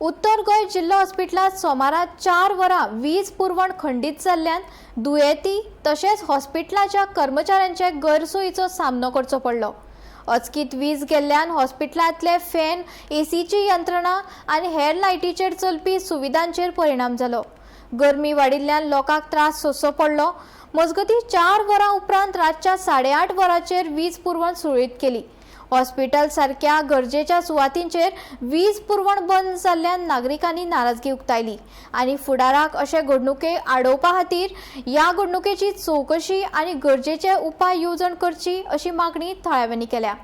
उत्तर गोंय जिल्हा हॉस्पिटलात सोमारात 4 वरां वीज पुरवण खंडीत जाल्ल्यान दुयेंती तशेंच हॉस्पिटलाच्या कर्मचाऱ्यांचे गैरसोयीचो सामनो करचो पडलो। अचकीत वीज गेल्ल्यान हॉस्पिटलांतले फॅन, एसीची यंत्रणा आनी हेर लायटीचेर चलपी सुविधांचेर परिणाम जालो। गरमी वाडिल्ल्यान लोकांक त्रास सोंसचो पडलो। मजगतीं 4 वरां उपरांत रातच्या 8:30 वरांचेर वीज पुरवण सुरळीत केली। हॉस्पिटल सारक्या गरजेच्या सुवातींचेर वीज पुरवण बंद जाल्ल्यान नागरिकांनी नाराजगी उक्तायली आनी फुडाराक अशे घडणुके आडोवपा खातीर ह्या घडणुकेची चवकशी आनी गरजेचे उपाय येवजण करची अशी मागणी थळाव्यांनी केल्या।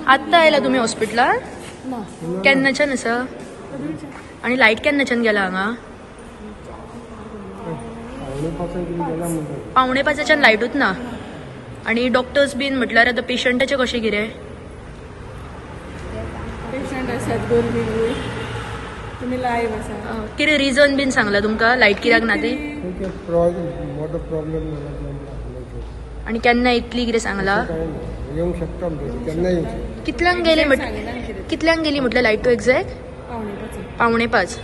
आत्ता आयला तुम्ही हॉस्पिटलात? केन्नाच्यान आसा? आणि लाईट केन्नाच्यान गेला हांगा? 5:45 लायटूच ना। आणि डॉक्टर्स बीन म्हटल्यार आतां पेशंटाचे कशें कितें? पेशंट आसात गरमी तुमी लायव आसा कितें रिजन बीन सांगला तुमकां लाईट कित्याक ना ती? आणि केन्ना इतली कितें सांगला? कितल्यांक गेली म्हटलं लाईट टू एक्झॅक्ट? 5:45।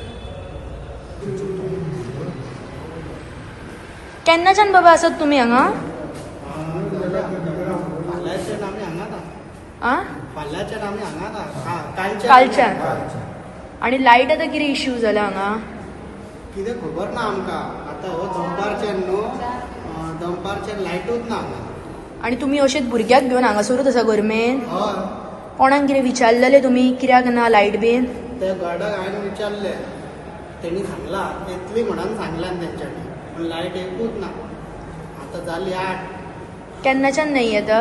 केन्नाच्यान बाबा आसत तुम्ही हांगा? कालच्यान। आणि लाईट आतां कितें इश्यू जाला हांगा? कितें खबर ना आमकां। आतां हो दनपारच्यान न्हू, दनपारच्यान लायटूच ना हांगा। आणि तुम्ही अशेंच भुरग्याक घेवन हांगासरूच आसा गरमेन? हय। कोणाक कितें विचारलेले तुमी कित्याक ना लाईट बीन? त्या गार्डाक हांवें विचारलें, तेणी सांगला येतली म्हणून सांगल्यान तेंच्यांनी, पूण लायट एकूच ना। आतां जाली 8। केन्नाच्यान नाही येता?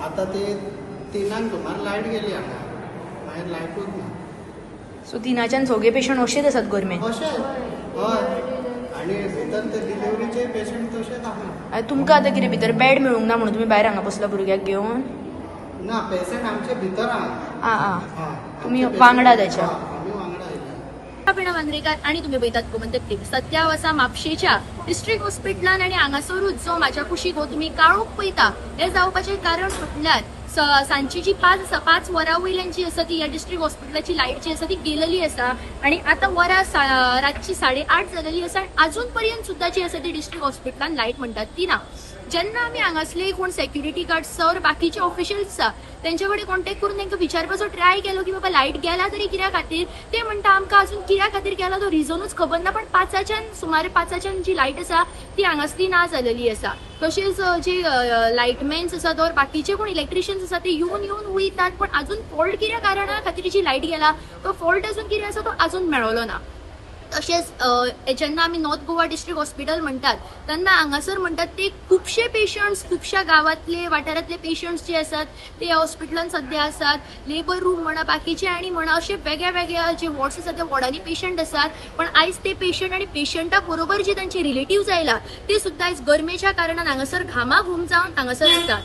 आतां ते 3 सुमार लायट गेली हांगा, मागीर लायटूच ना। सो 3च्यान सगळे पेशंट अशेच आसात गरमेन? अशें हय। आनी भितर ते डिलिव्हरीचे पेशंट तशेंच आहा। तुमकां आतां कितें भितर बेड मेळूंक ना म्हणून तुमी भायर हांगा बसला भुरग्याक घेवन? ना, पेशंट आमचे भितर आहा। तुम्ही वांगडा त्याच्या? आमी वांगडा आयल्या। पिणा वांद्रेकार आणि तुम्ही पळयतात गोमंतक टीव्ही। सध्या वसा म्हापशेच्या डिस्ट्रिक्ट हॉस्पिटलान आणि हांगासरूच जो म्हाज्या कुशीक हो तुम्ही काळोख पळयता, हे जावपाचें कारण म्हटल्यार सांजची जी 5 वरां वयल्यान जी आसा ती ह्या डिस्ट्रिक्ट हॉस्पिटलाची लायट जी आसा ती गेलेली आसा आणि आता वरां रातची 8:30 जालेली आसा। अजून पर्यंत सुद्धा जी आसा ती डिस्ट्रिक्ट हॉस्पिटलान लायट म्हणटात ती ना। जेन्ना आमी हांगासले कोण सेक्युरिटी गार्ड सर बाकीचे ऑफिशियल्स आसा तेंचे कडेन कॉन्टॅक्ट करून तांकां विचारपाचो ट्राय केलो की बाबा लायट गेला तरी कित्या खातीर, ते म्हणटा आमकां अजून कित्या खातीर गेला तो रिजनूच खबर ना, पण 5च्यान सुमारे 5च्यान जी लायट आसा ती हांगासली ना जालेली आसा। तशेंच जे लायटमॅन्स आसात और बाकीचे कोण इलेक्ट्रिशियन्स आसा ते येऊन वयतात, पण अजून फॉल्ट कित्या कारणा खातीर जी लायट गेला तो फॉल्ट अजून कितें आसा तो अजून मेळलो ना। तशेंच जेन्ना आमी नॉर्थ गोवा डिस्ट्रिक्ट हॉस्पिटल म्हणटात तेन्ना हांगासर म्हणटात ते खुबशे पेशंट्स खुबशा गांवांतले वाठारांतले पेशंट्स जे आसात ते हॉस्पिटलान सध्या आसात। लेबर रूम म्हणा बाकीचे आनी म्हणा अशे वेगळ्या जे वॉर्ड्स आसात त्या वॉर्डांनी पेशंट आसात, पण आयज ते पेशंट आणि पेशंटा बरोबर जे तांचे रिलेटिव्स आयला ते सुद्धा आयज गरमेच्या कारणान हांगासर घामा घूम जावन हांगासर आसतात।